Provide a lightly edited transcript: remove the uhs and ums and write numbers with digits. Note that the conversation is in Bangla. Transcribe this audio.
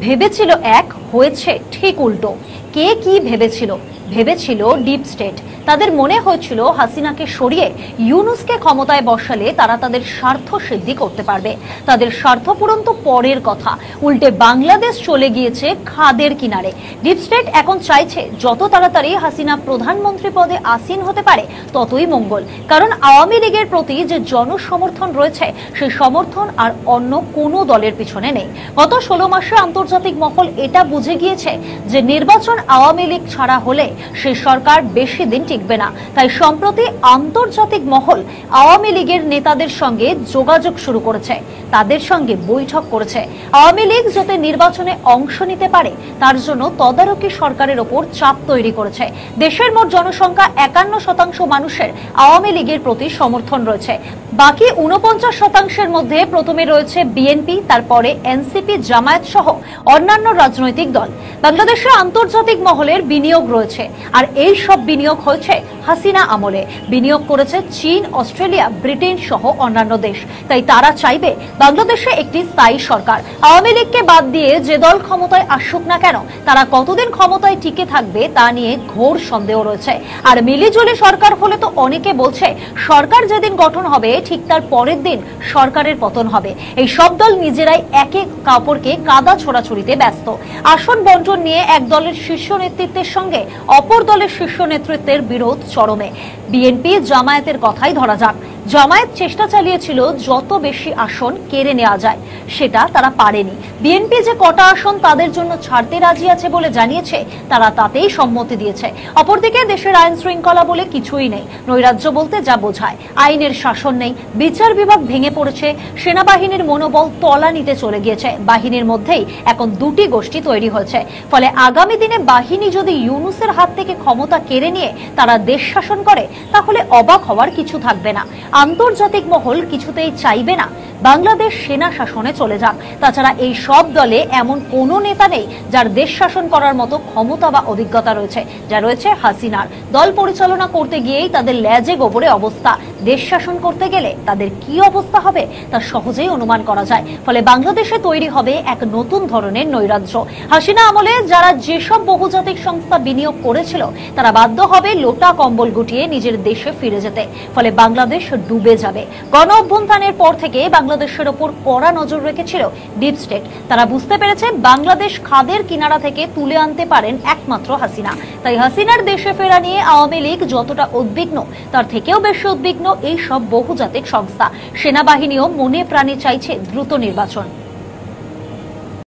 ভেবেছিল এক, হয়েছে ঠিক উল্টো। কে কি ভেবেছিল? ভেবেছিল ডিপ স্টেট। তাদের মনে হয়েছিল হাসিনাকে সরিয়ে ইউনূসকে ক্ষমতায় বসালে তারা তাদের স্বার্থ সিদ্ধি করতে পারবে। তাদের স্বার্থ পূরণ তো পরের কথা, উল্টে বাংলাদেশ চলে গিয়েছে খাদের কিনারে। ডিপ স্টেট এখন চাইছে যত তাড়াতাড়ি হাসিনা প্রধানমন্ত্রী পদে আসীন হতে পারে ততই মঙ্গল। কারণ আওয়ামী লীগের প্রতি যে জনসমর্থন রয়েছে সেই সমর্থন আর অন্য কোনো দলের পিছনে নেই। গত 16 মাসে আন্তর্জাতিক মহল এটা বুঝে গিয়েছে যে নির্বাচন আওয়ামী লীগ ছাড়া হলে সেই সরকার বেশি দিন টিকবে না। তাই সম্প্রতি আন্তর্জাতিক মহল আওয়ামী লীগের নেতাদের সঙ্গে যোগাযোগ শুরু করেছে, তাদের সঙ্গে বৈঠক করেছে। আওয়ামী লীগ যাতে নির্বাচনে অংশ নিতে পারে তার জন্য তদারকি সরকারের ওপর চাপ তৈরি করেছে। দেশের মোট জনসংখ্যা 51% মানুষের আওয়ামী লীগের প্রতি সমর্থন রয়েছে। বাকি 49%-এর মধ্যে প্রথমে রয়েছে বিএনপি, তারপরে এনসিপি, জামায়াত সহ অন্যান্য রাজনৈতিক দল। বাংলাদেশে আন্তর্জাতিক মহলের বিনিয়োগ রয়েছে, আর এই সব বিনিয়োগ হয়েছে হাসিনা আমলে। বিনিয়োগ করেছে চীন, অস্ট্রেলিয়া, ব্রিটেন সহ অন্যান্য দেশ। তাই তারা চাইবে বাংলাদেশে একটি স্থায়ী সরকার। আওয়ামী লীগকে বাদ দিয়ে যে দল ক্ষমতায় আসুক না কেন, তারা কতদিন ক্ষমতায় টিকে থাকবে তা নিয়ে ঘোর সন্দেহ রয়েছে। আর মিলিজুলি সরকার হলে তো অনেকে বলছে সরকার যেদিন গঠন হবে ঠিক তার পরের দিন সরকারের পতন হবে। এই সব দল নিজেরাই একে কাপড়কে কাদা ছোড়াছুড়িতে ব্যস্ত। আসন বন্টন নিয়ে এক দলের শীর্ষ নেতৃত্বের সঙ্গে অপর দলের শীর্ষ নেতৃত্বের বিরোধ চরমে। বিএনপি জামায়াতের কথাই ধরা যাক। জামায়াত চেষ্টা চালিয়েছিল যত বেশি আসন কেড়ে নেওয়া যায়, সেটা তারা পারেনি। বিএনপি যে কটা আসন তাদের জন্য ছাড়তে রাজি আছে বলে জানিয়েছে, তারা তাতেই সম্মতি দিয়েছে। অপরদিকে দেশের আইন শৃঙ্খলা বলে কিছুই নেই। নৈরাজ্য বলতে যা বোঝায়, আইনের শাসন নেই, বিচার বিভাগ ভেঙে পড়েছে, সেনাবাহিনীর মনোবল তলানিতে চলে গিয়েছে। বাহিনীর মধ্যেই এখন দুটি গোষ্ঠী তৈরি হয়েছে। ফলে আগামী দিনে বাহিনী যদি ইউনূসের হাত থেকে ক্ষমতা কেড়ে নিয়ে তারা দেশ শাসন করে, তাহলে অবাক হওয়ার কিছু থাকবে না। আন্তর্জাতিক মহল কিছুতেই চাইবে না বাংলাদেশ সেনা শাসনে চলে যাক। তাছাড়া এই সব দলে এমন কোনো নেতা নেই যার দেশ শাসন করার মতো ক্ষমতা বা অভিজ্ঞতা রয়েছে, যা রয়েছে হাসিনার। দল পরিচালনা করতে গিয়েই তাদের লেজে গোবরে অবস্থা, দেশ শাসন করতে গেলে তাদের কি অবস্থা হবে তা সহজেই অনুমান করা যায়। ফলে বাংলাদেশে তৈরি হবে এক নতুন ধরনের নৈরাজ্য। হাসিনা আমলে যারা যেসব বহুজাতিক সংস্থা বিনিয়োগ করেছিল তারা বাধ্য হবে লোটা কম্বল গুটিয়ে নিজের দেশে ফিরে যেতে। ফলে বাংলাদেশ ডুবে যাবে। গণ অভ্যুত্থানের পর থেকে বাংলাদেশের ওপর কড়া নজর রেখেছিল ডিপ স্টেট। তারা বুঝতে পেরেছে বাংলাদেশ খাদের কিনারা থেকে তুলে আনতে পারেন একমাত্র হাসিনা। তাই হাসিনার দেশে ফেরা নিয়ে আওয়ামী লীগ যতটা উদ্বিগ্ন, তার থেকেও বেশি উদ্বিগ্ন এই সব বহুজাতিক সংস্থা। সেনাবাহিনীও মনে প্রাণে চাইছে দ্রুত নির্বাচন।